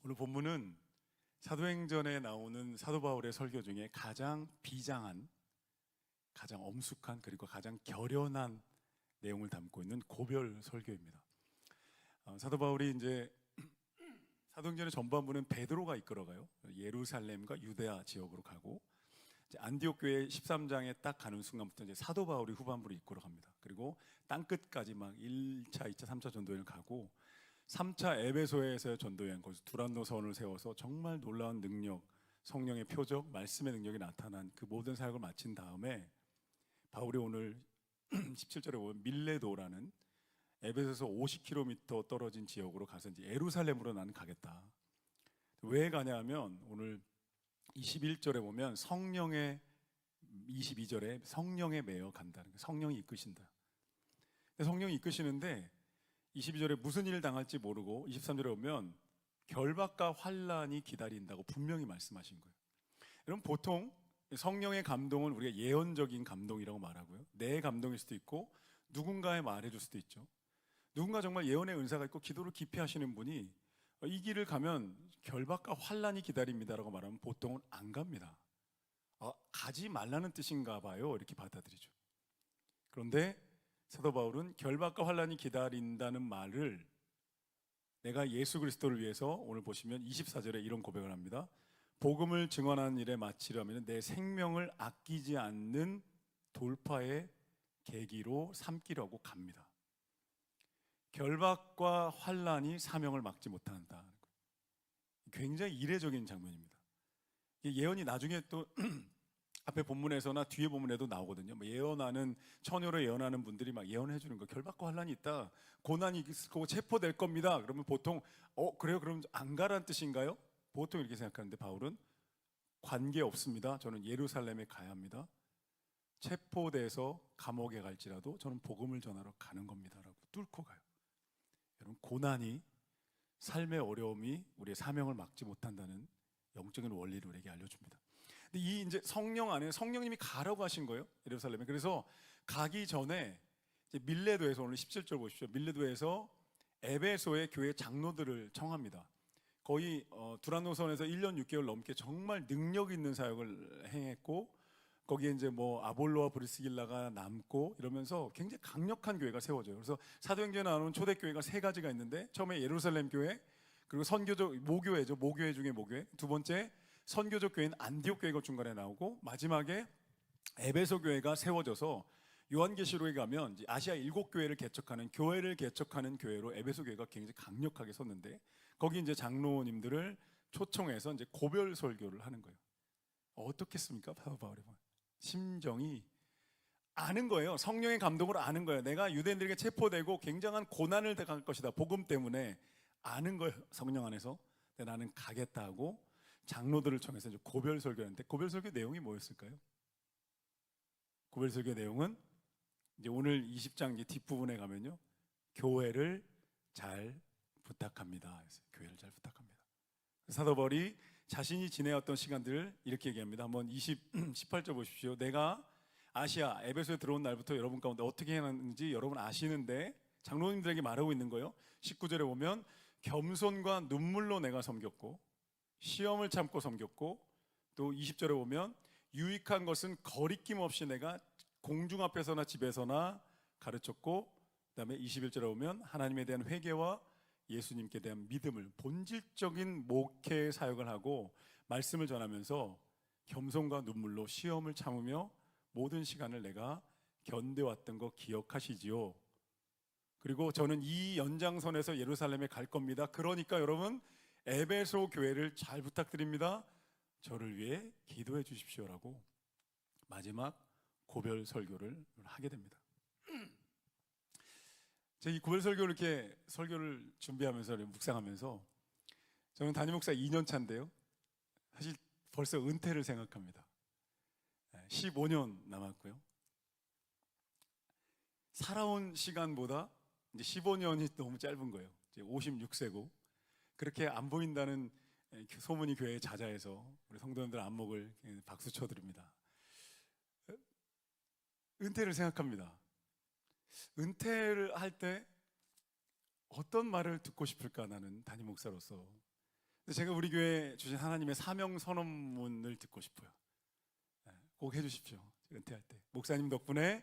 오늘 본문은 사도행전에 나오는 사도 바울의 설교 중에 가장 비장한, 가장 엄숙한, 그리고 가장 결연한 내용을 담고 있는 고별 설교입니다. 사도 바울이 이제 사도행전의 전반부는 베드로가 이끌어가요. 예루살렘과 유대아 지역으로 가고, 이제 안디옥 교회 13장에 딱 가는 순간부터 이제 사도 바울이 후반부를 이끌어갑니다. 그리고 땅끝까지 막 1차, 2차, 3차 전도여행을 가고, 3차 에베소에서의 전도여행, 거기서 두란노 선을 세워서 정말 놀라운 능력, 성령의 표적, 말씀의 능력이 나타난 그 모든 사역을 마친 다음에 바울이 오늘 17절에 보면 밀레도라는 에베소에서 50km 떨어진 지역으로 가서 이제 예루살렘으로 나는 가겠다. 왜 가냐면 오늘 21절에 보면 성령의 22절에 성령에 매여 간다는 거예요. 성령이 이끄신다. 성령이 이끄시는데 22절에 무슨 일을 당할지 모르고 23절에 보면 결박과 환란이 기다린다고 분명히 말씀하신 거예요. 여러분, 보통 성령의 감동은 우리가 예언적인 감동이라고 말하고요, 내 감동일 수도 있고 누군가의 말해줄 수도 있죠. 누군가 정말 예언의 은사가 있고 기도를 깊이 하시는 분이 이 길을 가면 결박과 환란이 기다립니다라고 말하면 보통은 안 갑니다. 가지 말라는 뜻인가 봐요, 이렇게 받아들이죠. 그런데 사도 바울은 결박과 환란이 기다린다는 말을 내가 예수 그리스도를 위해서, 오늘 보시면 24절에 이런 고백을 합니다. 복음을 증언하는 일에 마치려면 내 생명을 아끼지 않는 돌파의 계기로 삼기려고 갑니다. 결박과 환란이 사명을 막지 못한다. 굉장히 이례적인 장면입니다. 예언이 나중에 또 앞에 본문에서나 뒤에 본문에도 나오거든요. 예언하는, 처녀로 예언하는 분들이 막 예언해 주는 거, 결박과 환란이 있다, 고난이 있을 거고 체포될 겁니다. 그러면 보통 그래요? 그럼 안 가라는 뜻인가요? 보통 이렇게 생각하는데 바울은 관계 없습니다. 저는 예루살렘에 가야 합니다. 체포돼서 감옥에 갈지라도 저는 복음을 전하러 가는 겁니다라고 뚫고 가요. 여러분, 고난이, 삶의 어려움이 우리의 사명을 막지 못한다는 영적인 원리를 우리에게 알려줍니다. 근데 이 이제 성령 안에 성령님이 가라고 하신 거예요, 예루살렘에. 그래서 가기 전에 이제 밀레도에서, 오늘 17절 보십시오. 밀레도에서 에베소의 교회 장로들을 청합니다. 거의 두란노선에서 1년 6개월 넘게 정말 능력 있는 사역을 행했고, 거기에 이제 아볼로와 브리스길라가 남고 이러면서 굉장히 강력한 교회가 세워져요. 그래서 사도행전에 나오는 초대교회가 세 가지가 있는데, 처음에 예루살렘 교회, 그리고 선교적 모교회죠. 모교회 중에 모교회. 두 번째 선교적 교회는 안디옥 교회가 중간에 나오고, 마지막에 에베소 교회가 세워져서 요한계시록에 가면 이제 아시아 7교회를 개척하는, 교회를 개척하는 교회로 에베소 교회가 굉장히 강력하게 섰는데, 거기 이제 장로님들을 초청해서 이제 고별 설교를 하는 거예요. 어떻겠습니까? 바울이 심정이 아는 거예요. 성령의 감동으로 아는 거예요. 내가 유대인들에게 체포되고 굉장한 고난을 당할 것이다, 복음 때문에 아는 거예요, 성령 안에서. 근데 나는 가겠다 하고 장로들을 청해서 이제 고별 설교했는데, 고별 설교 내용이 뭐였을까요? 고별 설교 내용은 이제 오늘 20장 뒷부분에 가면요, 교회를 잘 부탁합니다. 교회를 잘 부탁합니다. 사도 바울이 자신이 지내왔던 시간들을 이렇게 얘기합니다. 한번 18절 보십시오. 내가 아시아 에베소에 들어온 날부터 여러분 가운데 어떻게 해놨는지 여러분 아시는데, 장로님들에게 말하고 있는 거예요. 19절에 보면 겸손과 눈물로 내가 섬겼고 시험을 참고 섬겼고, 또 20절에 보면 유익한 것은 거리낌 없이 내가 공중 앞에서나 집에서나 가르쳤고, 그 다음에 21절에 보면 하나님에 대한 회개와 예수님께 대한 믿음을, 본질적인 목회 사역을 하고 말씀을 전하면서 겸손과 눈물로 시험을 참으며 모든 시간을 내가 견뎌왔던 거 기억하시지요? 그리고 저는 이 연장선에서 예루살렘에 갈 겁니다. 그러니까 여러분, 에베소 교회를 잘 부탁드립니다. 저를 위해 기도해 주십시오라고 마지막 고별 설교를 하게 됩니다. 제가 이 고별 설교를 이렇게 설교를 준비하면서 묵상하면서, 저는 담임 목사 2년 차인데요, 사실 벌써 은퇴를 생각합니다. 15년 남았고요. 살아온 시간보다 이제 15년이 너무 짧은 거예요. 이제 56세고 그렇게 안 보인다는 소문이 교회에 자자해서 우리 성도님들 안목을 박수 쳐드립니다. 은퇴를 생각합니다. 은퇴를 할 때 어떤 말을 듣고 싶을까, 나는 담임 목사로서. 근데 제가 우리 교회 주신 하나님의 사명 선언문을 듣고 싶어요. 꼭 해주십시오. 은퇴할 때 목사님 덕분에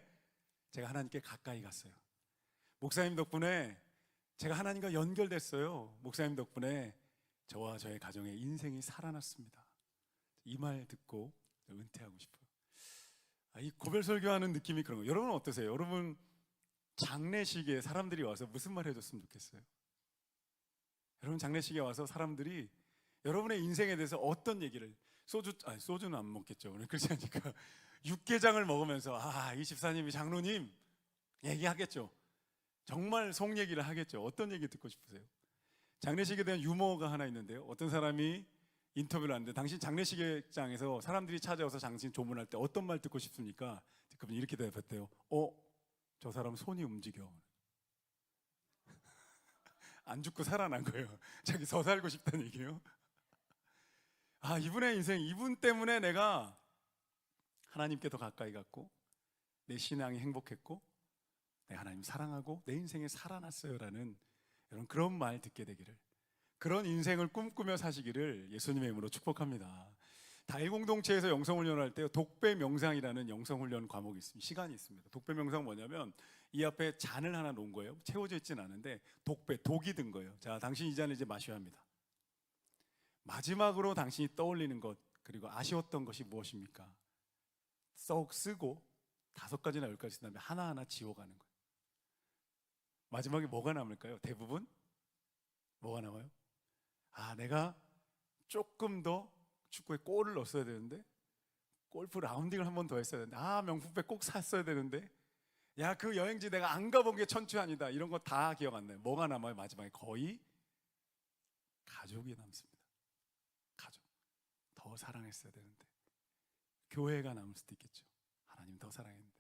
제가 하나님께 가까이 갔어요. 목사님 덕분에 제가 하나님과 연결됐어요. 목사님 덕분에 저와 저의 가정의 인생이 살아났습니다. 이 말 듣고 은퇴하고 싶어요. 이 고별 설교하는 느낌이 그런 거예요. 여러분 어떠세요? 여러분 장례식에 사람들이 와서 무슨 말 해줬으면 좋겠어요? 여러분 장례식에 와서 사람들이 여러분의 인생에 대해서 어떤 얘기를, 소주는 안 먹겠죠. 그렇지 않으니까 육개장을 먹으면서 이 집사님이 장로님 얘기하겠죠. 정말 속 얘기를 하겠죠. 어떤 얘기 듣고 싶으세요? 장례식에 대한 유머가 하나 있는데요. 어떤 사람이 인터뷰를 하는데 당신 장례식장에서 사람들이 찾아와서 당신 조문할 때 어떤 말 듣고 싶습니까? 그분이 이렇게 대답했대요. 저 사람 손이 움직여. 안 죽고 살아난 거예요. 자기 더 살고 싶다는 얘기예요. 이분의 인생, 이분 때문에 내가 하나님께 더 가까이 갔고 내 신앙이 행복했고 내가 하나님 사랑하고 내 인생에 살아났어요라는 여러분 그런 말 듣게 되기를, 그런 인생을 꿈꾸며 사시기를 예수님의 이름으로 축복합니다. 다일공동체에서 영성훈련을 할 때 독배 명상이라는 영성훈련 과목이 있습니다. 시간이 있습니다. 독배 명상 뭐냐면 이 앞에 잔을 하나 놓은 거예요. 채워져 있지는 않은데 독배, 독이 든 거예요. 자, 당신 이 잔을 이제 마셔야 합니다. 마지막으로 당신이 떠올리는 것 그리고 아쉬웠던 것이 무엇입니까? 썩 쓰고 5가지나 10가지 쓴 다음에 하나하나 지워가는 거예요. 마지막에 뭐가 남을까요? 대부분 뭐가 남아요? 내가 조금 더 축구에 골을 넣었어야 되는데, 골프 라운딩을 한 번 더 했어야 되는데, 명품백 꼭 샀어야 되는데, 그 여행지 내가 안 가본 게 천추한이다. 이런 거 다 기억 안 나요. 뭐가 남아요? 마지막에 거의 가족이 남습니다. 가족. 더 사랑했어야 되는데, 교회가 남을 수도 있겠죠. 하나님 더 사랑했는데,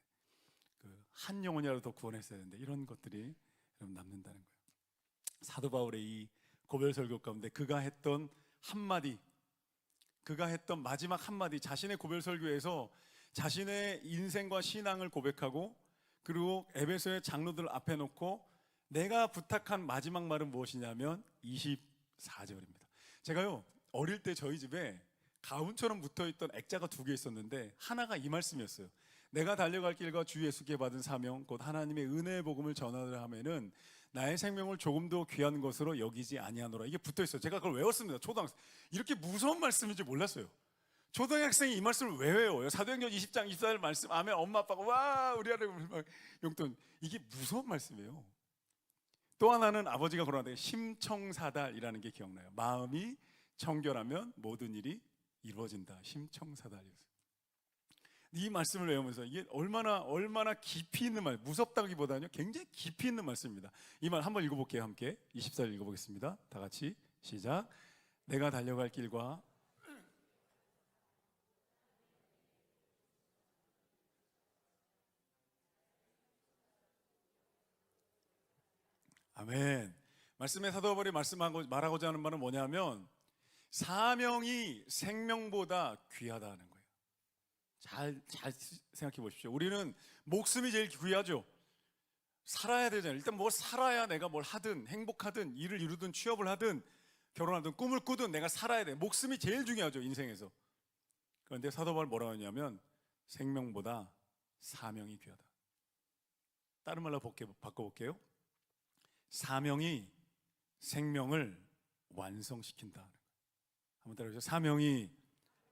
한 영혼이라도 더 구원했어야 되는데, 이런 것들이 여러분 남는다는 거예요. 사도 바울의 이 고별 설교 가운데 그가 했던 한마디, 그가 했던 마지막 한마디, 자신의 고별 설교에서 자신의 인생과 신앙을 고백하고 그리고 에베소의 장로들 앞에 놓고 내가 부탁한 마지막 말은 무엇이냐면 24절입니다. 제가요 어릴 때 저희 집에 가훈처럼 붙어있던 액자가 2개 있었는데 하나가 이 말씀이었어요. 내가 달려갈 길과 주 예수께 받은 사명 곧 하나님의 은혜의 복음을 전하려 하면은 나의 생명을 조금도 귀한 것으로 여기지 아니하노라. 이게 붙어있어요. 제가 그걸 외웠습니다. 초등학생. 이렇게 무서운 말씀인지 몰랐어요. 초등학생이 이 말씀을 왜 외워요? 사도행전 20장 24절 말씀 아멘. 엄마 아빠가 와 우리 아들 용돈. 이게 무서운 말씀이에요. 또 하나는 아버지가 그러는데 심청사달이라는 게 기억나요. 마음이 청결하면 모든 일이 이루어진다. 심청사달이었어요. 이 말씀을 외우면서 이게 얼마나 깊이 있는 말, 무섭다기보다는요 굉장히 깊이 있는 말씀입니다. 이 말 한번 읽어볼게요. 함께 24절 읽어보겠습니다. 다 같이 시작. 내가 달려갈 길과 아멘. 말씀의 사도 바울이 말하고자 하는 말은 뭐냐면 사명이 생명보다 귀하다는 거예요. 잘 생각해 보십시오. 우리는 목숨이 제일 귀하죠. 살아야 되잖아요. 일단 뭘 살아야 내가 뭘 하든 행복하든 일을 이루든 취업을 하든 결혼하든 꿈을 꾸든 내가 살아야 돼. 목숨이 제일 중요하죠, 인생에서. 그런데 사도 바울 뭐라고 하냐면 생명보다 사명이 귀하다. 다른 말로 바꿔볼게요. 사명이 생명을 완성시킨다. 한번 따라해보세요. 사명이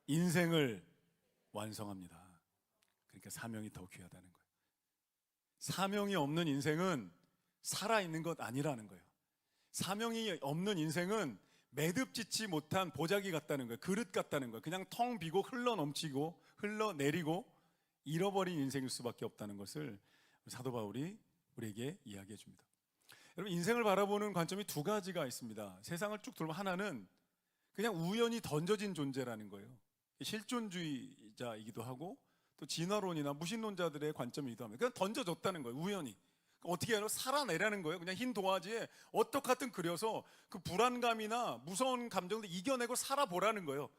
인생을 완성합니다. 그러니까 사명이 더 귀하다는 거예요. 사명이 없는 인생은 살아있는 것 아니라는 거예요. 사명이 없는 인생은 매듭짓지 못한 보자기 같다는 거예요. 그릇 같다는 거예요. 그냥 텅 비고 흘러넘치고 흘러내리고 잃어버린 인생일 수밖에 없다는 것을 사도 바울이 우리에게 이야기해 줍니다. 여러분 인생을 바라보는 관점이 2가지가 있습니다. 세상을 쭉 돌면 하나는 그냥 우연히 던져진 존재라는 거예요. 실존주의자이기도 하고 또 진화론이나 무신론자들의 관점이기도 합니다. 그냥 던져졌다는 거예요. 우연히. 어떻게 하면 살아내라는 거예요. 그냥 흰 도화지에 어떻게든 그려서 그 불안감이나 무서운 감정을 이겨내고 살아보라는 거예요.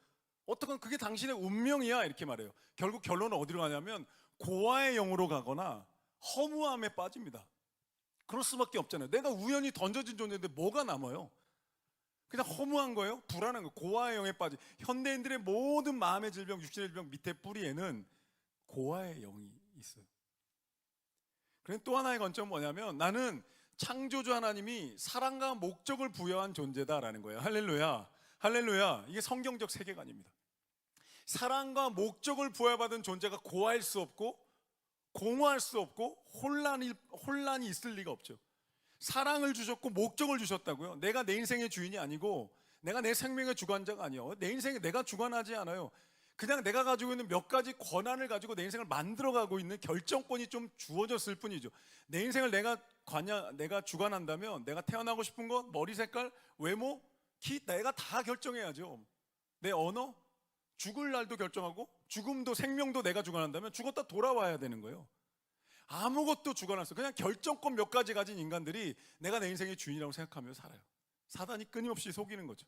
어떻게 그게 당신의 운명이야 이렇게 말해요. 결국 결론은 어디로 가냐면 고아의 영으로 가거나 허무함에 빠집니다. 그럴 수밖에 없잖아요. 내가 우연히 던져진 존재인데 뭐가 남아요? 그냥 허무한 거예요. 불안한 거예요. 고아의 영에 빠진 현대인들의 모든 마음의 질병, 육신의 질병 밑에 뿌리에는 고아의 영이 있어요. 그런데 또 하나의 관점은 뭐냐면 나는 창조주 하나님이 사랑과 목적을 부여한 존재다라는 거예요. 할렐루야. 할렐루야. 이게 성경적 세계관입니다. 사랑과 목적을 부여받은 존재가 고아일 수 없고 공허할 수 없고 혼란이 있을 리가 없죠. 사랑을 주셨고 목적을 주셨다고요. 내가 내 인생의 주인이 아니고 내가 내 생명의 주관자가 아니에요. 내 인생에 내가 주관하지 않아요. 그냥 내가 가지고 있는 몇 가지 권한을 가지고 내 인생을 만들어가고 있는 결정권이 좀 주어졌을 뿐이죠. 내 인생을 내가 주관한다면 내가 태어나고 싶은 것, 머리 색깔, 외모, 키 내가 다 결정해야죠. 내 언어, 죽을 날도 결정하고 죽음도 생명도 내가 주관한다면 죽었다 돌아와야 되는 거예요. 아무것도 주관할 수 없어요. 그냥 결정권 몇 가지 가진 인간들이 내가 내 인생의 주인이라고 생각하며 살아요. 사단이 끊임없이 속이는 거죠.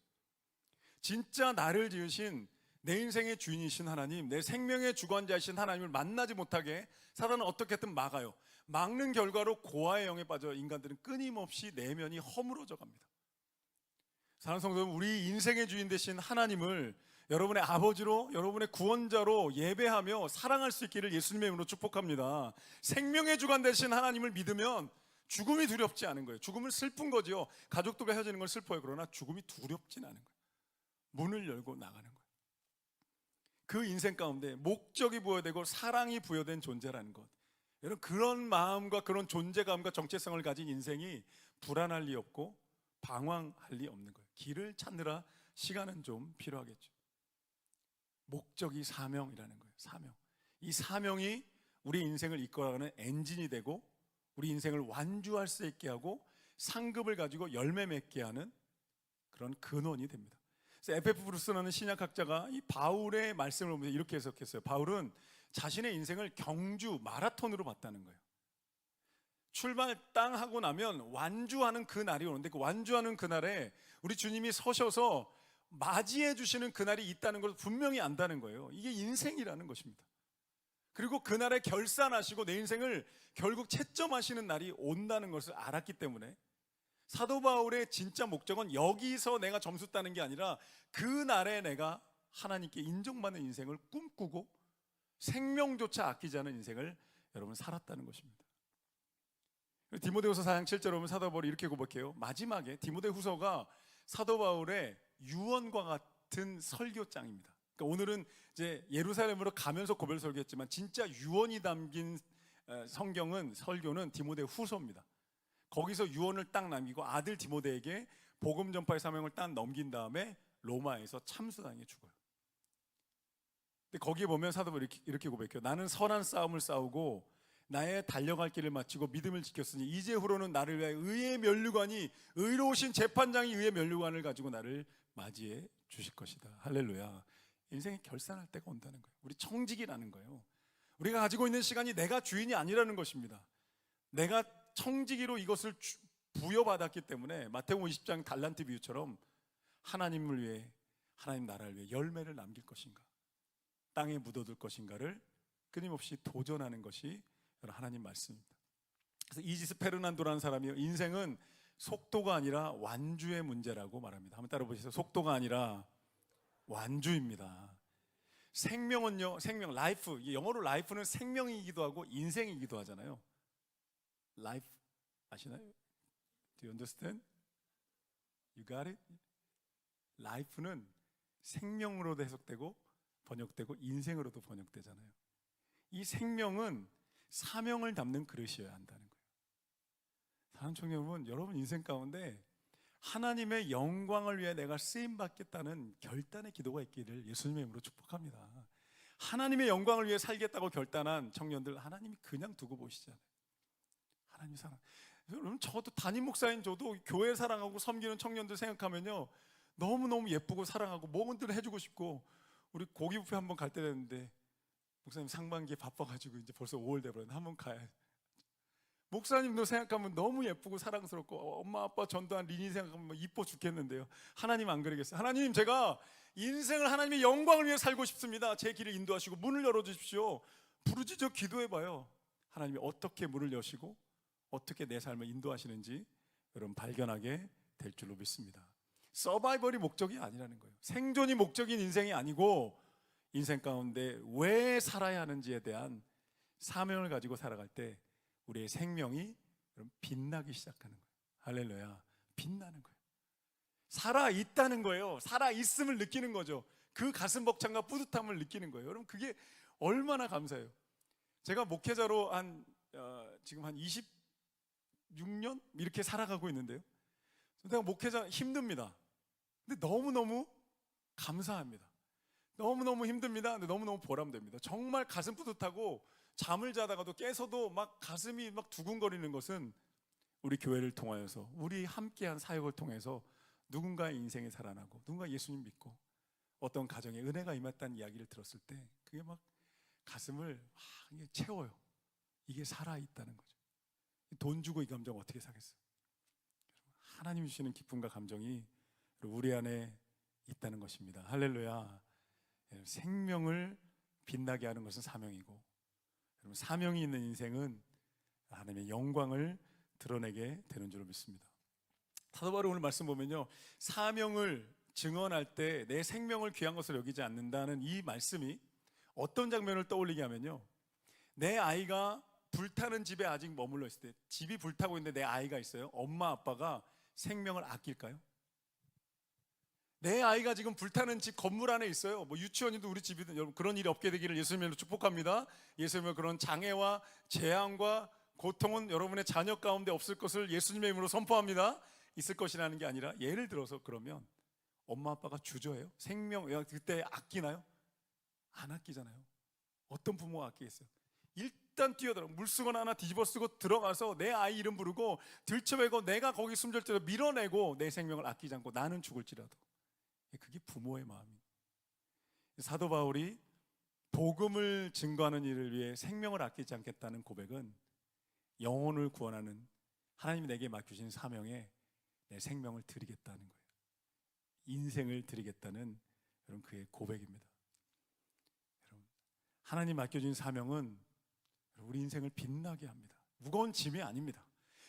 진짜 나를 지으신 내 인생의 주인이신 하나님, 내 생명의 주관자이신 하나님을 만나지 못하게 사단은 어떻게든 막아요. 막는 결과로 고아의 영에 빠져 인간들은 끊임없이 내면이 허물어져 갑니다. 사랑하는 성도 여러분, 우리 인생의 주인 되신 하나님을 여러분의 아버지로, 여러분의 구원자로 예배하며 사랑할 수 있기를 예수님의 이름으로 축복합니다. 생명의 주관 되신 하나님을 믿으면 죽음이 두렵지 않은 거예요. 죽음은 슬픈 거지요. 가족들과 헤어지는 건 슬퍼요. 그러나 죽음이 두렵진 않은 거예요. 문을 열고 나가는 거예요. 그 인생 가운데 목적이 부여되고 사랑이 부여된 존재라는 것, 여러분 그런 마음과 그런 존재감과 정체성을 가진 인생이 불안할 리 없고 방황할 리 없는 거예요. 길을 찾느라 시간은 좀 필요하겠죠. 목적이 사명이라는 거예요. 사명. 이 사명이 우리 인생을 이끌어가는 엔진이 되고 우리 인생을 완주할 수 있게 하고 상급을 가지고 열매 맺게 하는 그런 근원이 됩니다. 그래서 에페프 브루스라는 신약학자가 이 바울의 말씀을 보면서 이렇게 해석했어요. 바울은 자신의 인생을 경주 마라톤으로 봤다는 거예요. 출발 땅 하고 나면 완주하는 그 날이 오는데 그 완주하는 그날에 우리 주님이 서셔서 맞이해 주시는 그날이 있다는 걸 분명히 안다는 거예요. 이게 인생이라는 것입니다. 그리고 그날에 결산하시고 내 인생을 결국 채점하시는 날이 온다는 것을 알았기 때문에 사도 바울의 진짜 목적은 여기서 내가 점수 따는 게 아니라 그날에 내가 하나님께 인정받는 인생을 꿈꾸고 생명조차 아끼지 않은 인생을 여러분 살았다는 것입니다. 디모데후서 4장 7절에 보면 사도 바울이 이렇게 고백해요. 마지막에 디모데후서가 사도 바울의 유언과 같은 설교장입니다. 그러니까 오늘은 이제 예루살렘으로 가면서 고별 설교했지만 진짜 유언이 담긴 설교는 디모데후서입니다. 거기서 유언을 딱 남기고 아들 디모데에게 복음 전파의 사명을 딱 넘긴 다음에 로마에서 참수당해 죽어요. 근데 거기에 보면 사도 바울이 이렇게 고백해요. 나는 선한 싸움을 싸우고 나의 달려갈 길을 마치고 믿음을 지켰으니 이제후로는 나를 위하여 의의 면류관이 의로우신 재판장이 의의 면류관을 가지고 나를 맞이해 주실 것이다. 할렐루야. 인생에 결산할 때가 온다는 거예요. 우리 청직이라는 거예요. 우리가 가지고 있는 시간이 내가 주인이 아니라는 것입니다. 내가 청지기로 이것을 부여받았기 때문에 마태복음 20장 달란트 비유처럼 하나님을 위해, 하나님 나라를 위해 열매를 남길 것인가, 땅에 묻어둘 것인가를 끊임없이 도전하는 것이 하나님 말씀입니다. 그래서 이지스 페르난도라는 사람이 인생은 속도가 아니라 완주의 문제라고 말합니다. 한번 따라 보시죠. 속도가 아니라 완주입니다. 생명은요, 생명, 라이프, 영어로 라이프는 생명이기도 하고 인생이기도 하잖아요. 라이프 아시나요? Do you understand? You got it? 라이프는 생명으로도 해석되고 번역되고 인생으로도 번역되잖아요. 이 생명은 사명을 담는 그릇이어야 한다는 거예요. 사랑하는 청년 여러분, 여러분 인생 가운데 하나님의 영광을 위해 내가 쓰임받겠다는 결단의 기도가 있기를 예수님의 이름으로 축복합니다. 하나님의 영광을 위해 살겠다고 결단한 청년들 하나님이 그냥 두고 보시잖아요. 하나님 사랑. 여러분 저도 담임 목사인 저도 교회 사랑하고 섬기는 청년들 생각하면요 너무너무 예쁘고 사랑하고 뭐든 해주고 싶고 우리 고기 뷔페 한번 갈 때 됐는데 목사님 상반기에 바빠가지고 이제 벌써 5월 돼버렸는데 한번 가야. 목사님도 생각하면 너무 예쁘고 사랑스럽고 엄마 아빠 전도한 리니 생각하면 이뻐 죽겠는데요. 하나님 안 그러겠어요? 하나님 제가 인생을 하나님의 영광을 위해 살고 싶습니다. 제 길을 인도하시고 문을 열어주십시오. 부르짖어 기도해봐요. 하나님이 어떻게 문을 여시고 어떻게 내 삶을 인도하시는지 여러분 발견하게 될 줄로 믿습니다. 서바이벌이 목적이 아니라는 거예요. 생존이 목적인 인생이 아니고 인생 가운데 왜 살아야 하는지에 대한 사명을 가지고 살아갈 때 우리의 생명이 빛나기 시작하는 거예요. 할렐루야. 빛나는 거예요. 살아있다는 거예요. 살아있음을 느끼는 거죠. 그 가슴 벅찬과 뿌듯함을 느끼는 거예요. 여러분 그게 얼마나 감사해요. 제가 목회자로 지금 한 26년 이렇게 살아가고 있는데요. 내가 목회자 힘듭니다. 근데 너무너무 감사합니다. 너무너무 힘듭니다. 근데 너무너무 보람됩니다. 정말 가슴 뿌듯하고 잠을 자다가도 깨서도 막 가슴이 막 두근거리는 것은 우리 교회를 통하여서 우리 함께한 사역을 통해서 누군가의 인생이 살아나고 누군가 예수님 믿고 어떤 가정에 은혜가 임했다는 이야기를 들었을 때 그게 막 가슴을 채워요. 이게 살아있다는 거죠. 돈 주고 이 감정 어떻게 사겠어요? 하나님이 주시는 기쁨과 감정이 우리 안에 있다는 것입니다. 할렐루야. 생명을 빛나게 하는 것은 사명이고 사명이 있는 인생은 하나님의 영광을 드러내게 되는 줄 믿습니다. 사도 바울이 오늘 말씀 보면요, 사명을 증언할 때 내 생명을 귀한 것으로 여기지 않는다는 이 말씀이 어떤 장면을 떠올리게 하면요, 내 아이가 불타는 집에 아직 머물러 있을 때, 집이 불타고 있는데 내 아이가 있어요. 엄마 아빠가 생명을 아낄까요? 내 아이가 지금 불타는 집 건물 안에 있어요. 뭐 유치원이든 우리 집이든 여러분 그런 일이 없게 되기를 예수님으로 축복합니다. 예수님의 그런 장애와 재앙과 고통은 여러분의 자녀 가운데 없을 것을 예수님의 이름으로 선포합니다. 있을 것이라는 게 아니라, 예를 들어서 그러면 엄마 아빠가 주저해요? 생명 그때 아끼나요? 안 아끼잖아요. 어떤 부모가 아끼겠어요? 일단 뛰어들어 물수건 하나 뒤집어 쓰고 들어가서 내 아이 이름 부르고 들쳐매고 내가 거기 숨질 때도 밀어내고 내 생명을 아끼지 않고 나는 죽을지라도. 그게 부모의 마음입니다. 사도 바울이 복음을 증거하는 일을 위해 생명을 아끼지 않겠다는 고백은 영혼을 구원하는 하나님이 내게 맡기신 사명에 내 생명을 드리겠다는 거예요. 인생을 드리겠다는 여러분 그의 고백입니다. 여러분 하나님 맡겨진 사명은 우리 인생을 빛나게 합니다. 무거운 짐이 아닙니다.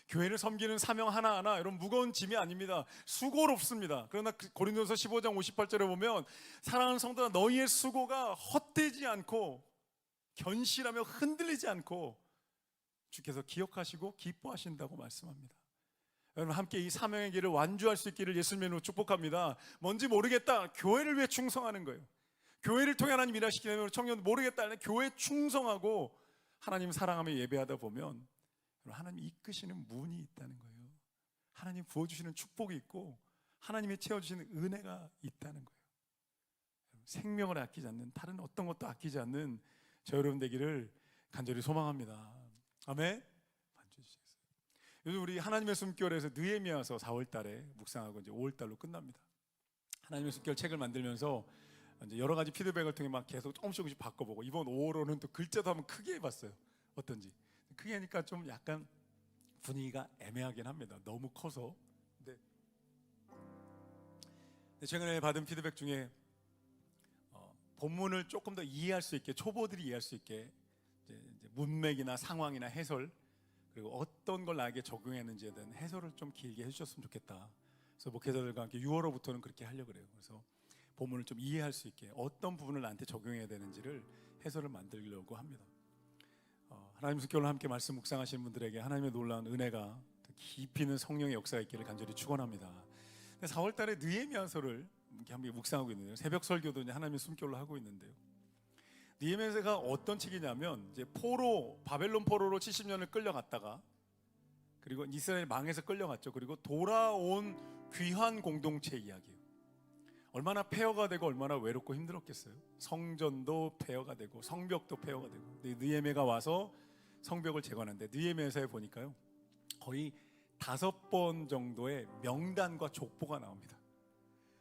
교회를 섬기는 사명 하나하나 여러분 무거운 짐이 아닙니다. 수고롭습니다. 그러나 고린도서 15장 58절에 보면 사랑하는 성도가 너희의 수고가 헛되지 않고 견실하며 흔들리지 않고 주께서 기억하시고 기뻐하신다고 말씀합니다. 여러분 함께 이 사명의 길을 완주할 수 있기를 예수님으로 축복합니다. 뭔지 모르겠다. 교회를 위해 충성하는 거예요. 교회를 통해 하나님 일하시기 청년 모르겠다. 교회에 충성하고 하나님 사랑하며 예배하다 보면 하나님 이끄시는 문이 있다는 거예요. 하나님 부어주시는 축복이 있고 하나님이 채워주시는 은혜가 있다는 거예요. 생명을 아끼지 않는, 다른 어떤 것도 아끼지 않는 저 여러분 되기를 간절히 소망합니다. 아멘. 반주시겠어요. 요즘 우리 하나님의 숨결에서 느헤미야서 4월 달에 묵상하고 이제 5월 달로 끝납니다. 하나님의 숨결 책을 만들면서 이제 여러 가지 피드백을 통해 막 계속 조금씩 바꿔보고 이번 5월호는 또 글자도 한번 크게 해봤어요. 어떤지. 크게 하니까 좀 약간 분위기가 애매하긴 합니다. 너무 커서. 근데 최근에 받은 피드백 중에 본문을 조금 더 이해할 수 있게, 초보들이 이해할 수 있게 이제 문맥이나 상황이나 해설, 그리고 어떤 걸 나에게 적용했는지에 대한 해설을 좀 길게 해주셨으면 좋겠다. 그래서 목회자들과 함께 6월호부터는 그렇게 하려고 그래요. 그래서 본문을 좀 이해할 수 있게 어떤 부분을 나한테 적용해야 되는지를 해설을 만들려고 합니다. 하나님 숨결로 함께 말씀 묵상하시는 분들에게 하나님의 놀라운 은혜가 깊이 있는 성령의 역사가 있기를 간절히 축원합니다. 4월 달에 느헤미야서를 함께 묵상하고 있는데요. 새벽 설교도 이제 하나님의 숨결로 하고 있는데요. 느헤미야서가 어떤 책이냐면 이제 바벨론 포로로 70년을 끌려갔다가, 그리고 이스라엘 망해서 끌려갔죠. 그리고 돌아온 귀한 공동체 이야기예요. 얼마나 폐허가 되고 얼마나 외롭고 힘들었겠어요. 성전도 폐허가 되고 성벽도 폐허가 되고. 근데 느헤미야가 와서 성벽을 재건하는데 느헤미야서에 보니까요 거의 5번 정도의 명단과 족보가 나옵니다.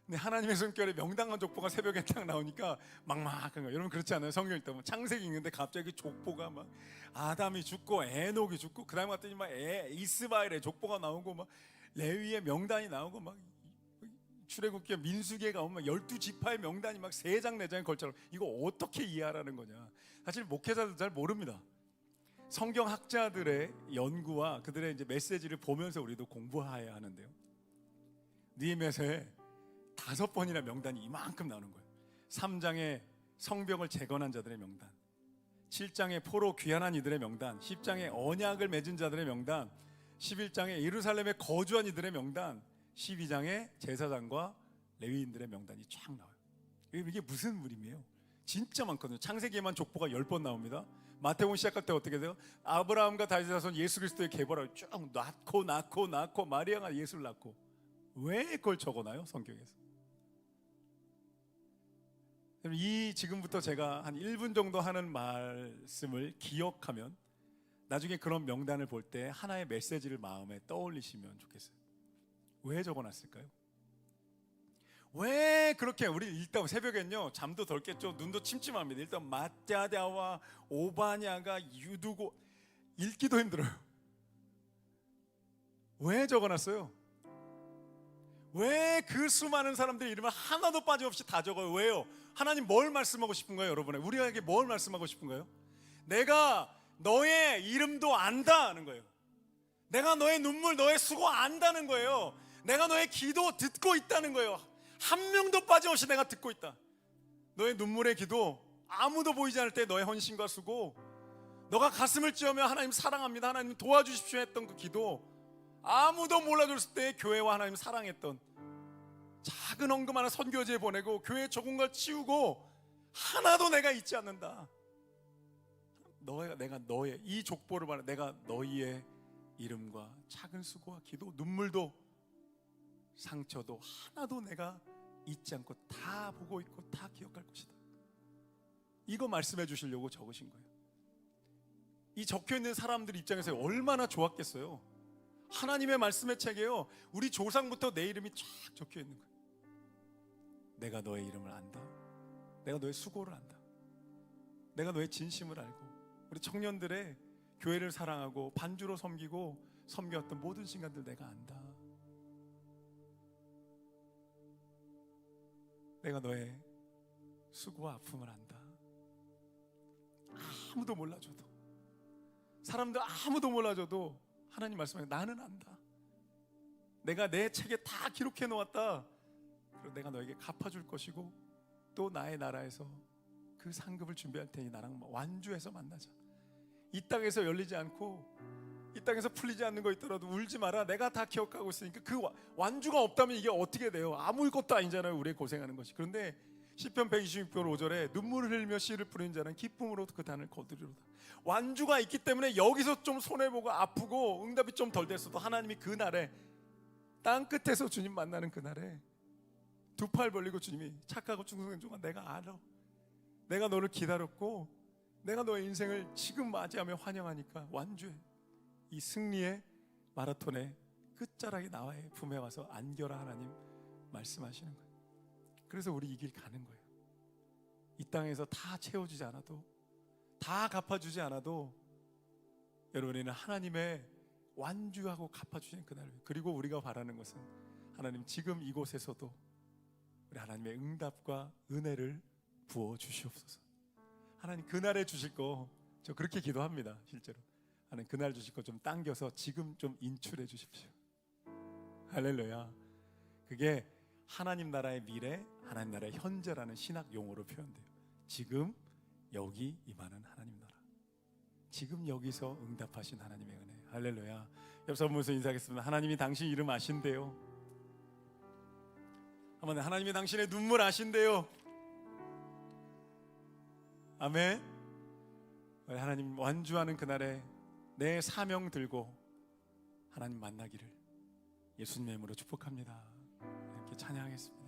근데 하나님의 숨결에 명단과 족보가 새벽에 딱 나오니까 막막한 거예요. 여러분 그렇지 않아요? 성경 읽다 보면 창세기 읽는데 갑자기 족보가 막 아담이 죽고 에녹이 죽고 그 다음에 갔더니 막 이스마엘의 족보가 나오고 막 레위의 명단이 나오고 막 출애굽기에 민수기가 오면 12지파의 명단이 막 3장 4장에 걸쳐. 이거 어떻게 이해하라는 거냐. 사실 목회자도 잘 모릅니다. 성경학자들의 연구와 그들의 이제 메시지를 보면서 우리도 공부해야 하는데요. 느헤미야서에 5번이나 명단이 이만큼 나오는 거예요. 3장에 성벽을 재건한 자들의 명단, 7장에 포로 귀환한 이들의 명단, 10장에 언약을 맺은 자들의 명단, 11장에 예루살렘에 거주한 이들의 명단, 12장에 제사장과 레위인들의 명단이 쫙 나와요. 이게 무슨 무림이에요? 진짜 많거든요. 창세기에만 족보가 10번 나옵니다. 마태복음 시작할 때 어떻게 돼요? 아브라함과 다윗의 자손 예수 그리스도의 계보를 쭉 낳고 마리아가 예수를 낳고. 왜 그걸 적어놔요? 성경에서. 이 지금부터 제가 한 1분 정도 하는 말씀을 기억하면 나중에 그런 명단을 볼 때 하나의 메시지를 마음에 떠올리시면 좋겠어요. 왜 적어놨을까요? 왜 그렇게 우리 일단 새벽엔요 잠도 덜 깼죠. 눈도 침침합니다. 일단 마짜다와 오바냐가 유두고 읽기도 힘들어요. 왜 적어놨어요? 왜 그 수많은 사람들의 이름을 하나도 빠짐없이 다 적어요? 왜요? 하나님 뭘 말씀하고 싶은 거예요, 여러분에? 우리에게 뭘 말씀하고 싶은 거예요? 내가 너의 이름도 안다 하는 거예요. 내가 너의 눈물, 너의 수고 안다는 거예요. 내가 너의 기도 듣고 있다는 거예요. 한 명도 빠짐없이 내가 듣고 있다. 너의 눈물의 기도, 아무도 보이지 않을 때 너의 헌신과 수고, 너가 가슴을 찌우며 하나님 사랑합니다, 하나님 도와주십시오 했던 그 기도, 아무도 몰라줬을 때 교회와 하나님 사랑했던 작은 헌금 하나 선교지에 보내고 교회 적은 걸 치우고 하나도 내가 잊지 않는다. 내가 너의 이 족보를 말해, 내가 너희의 이름과 작은 수고와 기도, 눈물도 상처도 하나도 내가 잊지 않고 다 보고 있고 다 기억할 것이다. 이거 말씀해 주시려고 적으신 거예요. 이 적혀있는 사람들 입장에서 얼마나 좋았겠어요. 하나님의 말씀의 책에요, 우리 조상부터 내 이름이 쫙 적혀있는 거예요. 내가 너의 이름을 안다. 내가 너의 수고를 안다. 내가 너의 진심을 알고, 우리 청년들의 교회를 사랑하고 반주로 섬기고 섬겼던 모든 순간들 내가 안다. 내가 너의 수고와 아픔을 안다. 아무도 몰라줘도, 사람들 아무도 몰라줘도 하나님 말씀에 나는 안다. 내가 내 책에 다 기록해 놓았다. 그리고 내가 너에게 갚아줄 것이고 또 나의 나라에서 그 상급을 준비할 테니 나랑 완주해서 만나자. 이 땅에서 열리지 않고 이 땅에서 풀리지 않는 거 있더라도 울지 마라. 내가 다 기억하고 있으니까. 그 완주가 없다면 이게 어떻게 돼요? 아무것도 아니잖아요, 우리 고생하는 것이. 그런데 시편 126편 5절에 눈물을 흘리며 씨를 뿌리는 자는 기쁨으로 그 단을 거두리로다. 완주가 있기 때문에 여기서 좀 손해보고 아프고 응답이 좀 덜 됐어도 하나님이 그날에 땅 끝에서 주님 만나는 그날에 두 팔 벌리고 주님이 착하고 충성된 내가 알아. 내가 너를 기다렸고 내가 너의 인생을 지금 맞이하며 환영하니까 완주해. 이 승리의 마라톤의 끝자락에 나와의 품에 와서 안겨라. 하나님 말씀하시는 거예요. 그래서 우리 이 길 가는 거예요. 이 땅에서 다 채워주지 않아도, 다 갚아주지 않아도 여러분에는 하나님의 완주하고 갚아주시는 그날. 그리고 우리가 바라는 것은 하나님 지금 이곳에서도 우리 하나님의 응답과 은혜를 부어주시옵소서. 하나님 그날에 주실 거 저 그렇게 기도합니다. 실제로 하나님 그날 주실 거 좀 당겨서 지금 좀 인출해 주십시오. 할렐루야. 그게 하나님 나라의 미래, 하나님 나라의 현재라는 신학 용어로 표현돼요. 지금 여기 임하는 하나님 나라, 지금 여기서 응답하신 하나님의 은혜. 할렐루야. 옆 사람 보면서 인사하겠습니다. 하나님이 당신 이름 아신대요. 한번 하나님이 당신의 눈물 아신대요. 아멘. 하나님 완주하는 그날에 내 사명 들고 하나님 만나기를 예수님의 이름으로 축복합니다. 이렇게 찬양하겠습니다.